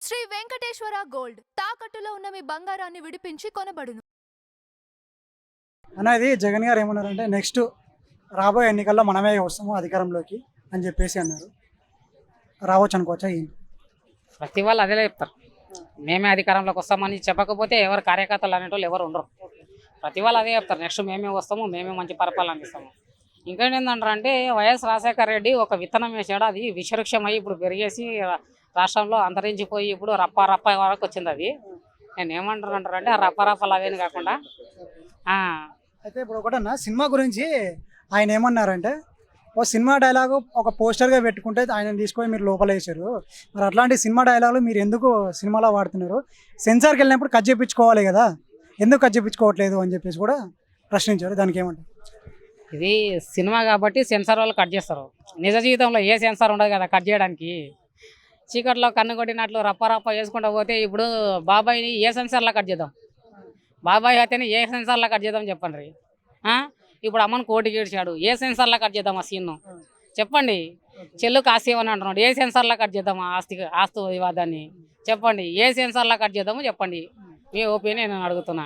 Shri Venkateswara gold తాకట్టులో ఉన్న మీ బంగారాన్ని విడిపించి కొనబడును. అనేది జగన్ గారు ఏమన్నారంటే నెక్స్ట్ రాబోయే ఎన్నికల్లో మనమే వస్తాము అధికారంలోకి అని చెప్పేసి అన్నారు. రావచ్చు అనుకోవచ్చా? ఏంటి ప్రతి వాళ్ళు అదే చెప్తారు, మేమే అధికారంలోకి వస్తామని చెప్పకపోతే ఎవరు కార్యకర్తలు అనేటోళ్ళు ఎవరు ఉండరు. ప్రతి వాళ్ళు అదే చెప్తారు, నెక్స్ట్ మేమే వస్తాము, మేమే మంచి పరిపాలన అందిస్తాము. ఇంకేంటి ఏంటంటే వైఎస్ రాజశేఖర రెడ్డి ఒక విత్తనం వేసాడు, అది విషవృక్షమై ఇప్పుడు పెరిగేసి రాష్ట్రంలో అంతరించిపోయి ఇప్పుడు రప్ప రప్ప వరకు వచ్చింది. అది నేను ఏమంటారంటే ఆ రప్ప రప్పలు అవేని కాకుండా అయితే ఇప్పుడు ఒకటన్నా సినిమా గురించి ఆయన ఏమన్నారంటే ఓ సినిమా డైలాగు ఒక పోస్టర్గా పెట్టుకుంటే ఆయన తీసుకొని మీరు లోపల వేసారు. మరి అట్లాంటి సినిమా డైలాగులు మీరు ఎందుకు సినిమాలో వాడుతున్నారు? సెన్సార్కి వెళ్ళినప్పుడు కట్ చేయించుకోవాలి కదా, ఎందుకు కట్ చేయించుకోవట్లేదు అని చెప్పేసి కూడా ప్రశ్నించారు. దానికి ఏమంటారు? ఇది సినిమా కాబట్టి సెన్సార్ వాళ్ళు కట్ చేస్తారు. నిజ జీవితంలో ఏ సెన్సార్ ఉండదు కదా కట్ చేయడానికి. చీకట్లో కన్ను కొట్టినట్లు రప్ప రప్ప వేసుకుంటూ పోతే ఇప్పుడు బాబాయ్ని ఏ సెన్సార్లో కట్ చేద్దాం? బాబాయ్ అయితేనే ఏ సెన్సార్లో కట్ చేద్దాం చెప్పండి. ఇప్పుడు అమ్మను కోటికి ఏడ్చాడు, ఏ సెన్సార్లో కట్ చేద్దాం ఆ సీన్ను చెప్పండి? చెల్లుకు ఆస్తి ఏమని అంటున్నాడు, ఏ సెన్సార్లో కట్ చేద్దాం ఆస్తి వివాదాన్ని చెప్పండి? ఏ సెన్సార్లో కట్ చేద్దామో చెప్పండి. మీ ఒపీనియన్ నేను అడుగుతున్నా.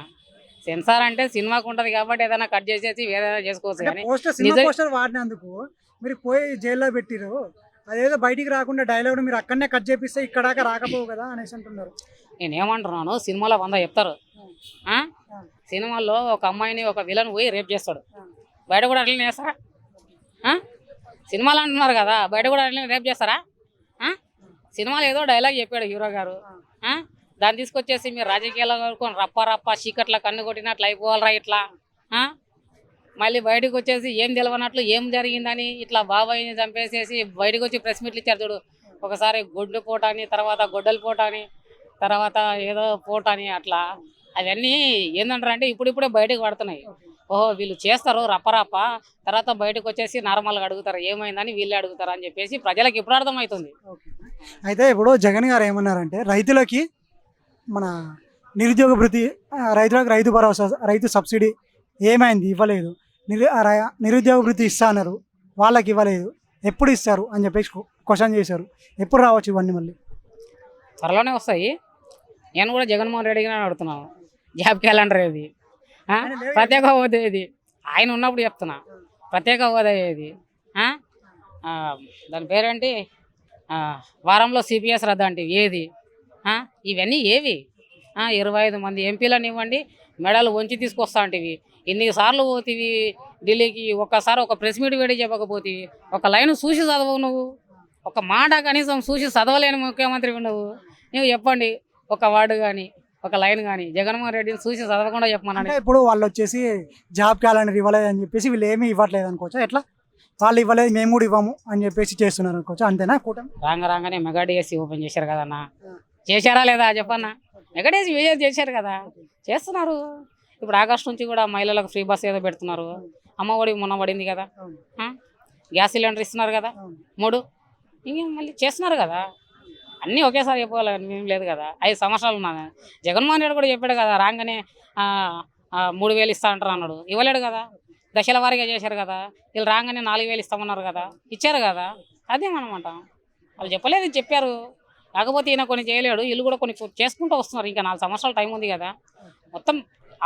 సెన్సార్ అంటే సినిమాకు ఉంటుంది కాబట్టి ఏదైనా కట్ చేసేసి ఏదైనా చేసుకోవచ్చు. కానీ పోస్టర్ వాడినందుకు మీరు పోయి జైల్లో పెట్టిరు, అదేదో బయటికి రాకుండా డైలాగ్ మీరు అక్కడనే కట్ చేపిస్తే ఇక్కడ దాకా రాకపోవు కదా అనేసి అంటున్నారు. నేనేమంటున్నాను, సినిమాలో 100 చెప్తారు. సినిమాల్లో ఒక అమ్మాయిని ఒక విలన్ పోయి రేప్ చేస్తాడు, బయట కూడా అట్లనే చేస్తారా? సినిమాలు అంటున్నారు కదా, బయట కూడా అట్లనే రేప్ చేస్తారా? సినిమాలో ఏదో డైలాగ్ చెప్పాడు హీరో గారు, దాన్ని తీసుకొచ్చేసి మీరు రాజకీయాల్లో కనుక్కొని రప్ప రప్ప చీకట్ల కన్ను కొట్టినట్లు అయిపోవాలరా ఇట్లా. మళ్ళీ బయటకు వచ్చేసి ఏం తెలియనట్లు ఏం జరిగిందని ఇట్లా బాబాయ్ని చంపేసేసి బయటకు వచ్చి ప్రెస్ మీట్లు ఇచ్చారు చూడు. ఒకసారి గొడ్డు పోట అని, తర్వాత గొడ్డల పోట అని, తర్వాత ఏదో పోట అని, అట్లా అవన్నీ ఏంటంటారంటే ఇప్పుడిప్పుడే బయటకు పడుతున్నాయి. ఓహో వీళ్ళు చేస్తారు రప్పరప్ప, తర్వాత బయటకు వచ్చేసి నార్మల్గా అడుగుతారు ఏమైందని వీళ్ళే అడుగుతారు అని చెప్పేసి ప్రజలకు ఇప్పుడు అర్థమవుతుంది. అయితే ఇప్పుడు జగన్ గారు ఏమన్నారంటే రైతులకి మన నిరుద్యోగ భృతి, రైతులకు రైతు భరోసా, రైతు సబ్సిడీ ఏమైంది? ఇవ్వలేదు. నిరుద్యోగ భృతి ఇస్తా అన్నారు, వాళ్ళకి ఇవ్వలేదు, ఎప్పుడు ఇస్తారు అని చెప్పేసి క్వశ్చన్ చేశారు. ఎప్పుడు రావచ్చు ఇవన్నీ? మళ్ళీ త్వరలోనే వస్తాయి. నేను కూడా జగన్మోహన్ రెడ్డి గారిని అడుగుతున్నాను, జాబ్ క్యాలెండర్ ఏది, ప్రత్యేక హోదా ఏది? ఆయన ఉన్నప్పుడు చెప్తున్నా, ప్రత్యేక హోదా ఏది, దాని పేరేంటి, వారంలో సిపిఎస్ రద్దు అంటే ఏది? ఇవన్నీ ఏవి? 25 మంది ఎంపీలను ఇవ్వండి, మెడలు వంచి తీసుకొస్తా అంటివి. ఇన్నిసార్లు పోతివి ఢిల్లీకి, ఒక్కసారి ఒక ప్రెస్ మీట్ వేడి చెప్పకపోతే, ఒక లైన్ చూసి చదవవు నువ్వు, ఒక మాట కనీసం చూసి చదవలేని ముఖ్యమంత్రి ఉండవు నువ్వు. చెప్పండి ఒక వార్డు కానీ ఒక లైన్ కానీ జగన్మోహన్ రెడ్డిని చూసి చదవకుండా చెప్పమన్నాను. ఇప్పుడు వాళ్ళు వచ్చేసి జాబ్ క్యాలెండర్ ఇవ్వలేదు అని చెప్పేసి వీళ్ళు ఏమీ ఇవ్వట్లేదు అనుకోవచ్చా? ఎట్లా వాళ్ళు ఇవ్వలేదు మేము కూడా ఇవ్వము అని చెప్పేసి చేస్తున్నారు అనుకోవచ్చు, అంతేనా? కూటమి రాగానే మెగా డిఎస్సి ఓపెన్ చేశారు కదన్నా, చేశారా లేదా చెప్పన్నా? మెగా డిఎస్సి చేశారు కదా, చేస్తున్నారు. ఇప్పుడు ఆగస్టు నుంచి కూడా మహిళలకు ఫ్రీ బస్ ఏదో పెడుతున్నారు. అమ్మఒడి మొన్న పడింది కదా, గ్యాస్ సిలిండర్ ఇస్తున్నారు కదా 3, ఇంకేం మళ్ళీ చేస్తున్నారు కదా. అన్నీ ఒకేసారి చెప్పాలని ఏం లేదు కదా. 5 సంవత్సరాలు ఉన్నాను. జగన్మోహన్ రెడ్డి కూడా చెప్పాడు కదా, రాగానే 3000 ఇస్తా అంటారు అన్నాడు, ఇవ్వలేడు కదా. దశల వారీగా చేశారు కదా, వీళ్ళు రాగానే 4000 ఇస్తామన్నారు కదా, ఇచ్చారు కదా. అదేమనమాట, వాళ్ళు చెప్పలేదు చెప్పారు. కాకపోతే ఈయన కొన్ని చేయలేడు, వీళ్ళు కూడా కొన్ని చేసుకుంటూ వస్తున్నారు. ఇంకా 4 సంవత్సరాల టైం ఉంది కదా, మొత్తం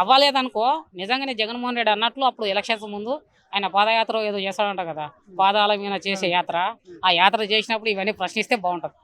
అవ్వలేదనుకో. నిజంగానే జగన్మోహన్ రెడ్డి అన్నట్లు అప్పుడు ఎలక్షన్స్ ముందు ఆయన పాదయాత్ర ఏదో చేస్తాడంట కదా, పాదాల మీద చేసే యాత్ర, ఆ యాత్ర చేసినప్పుడు ఇవన్నీ ప్రశ్నిస్తే బాగుంటుంది.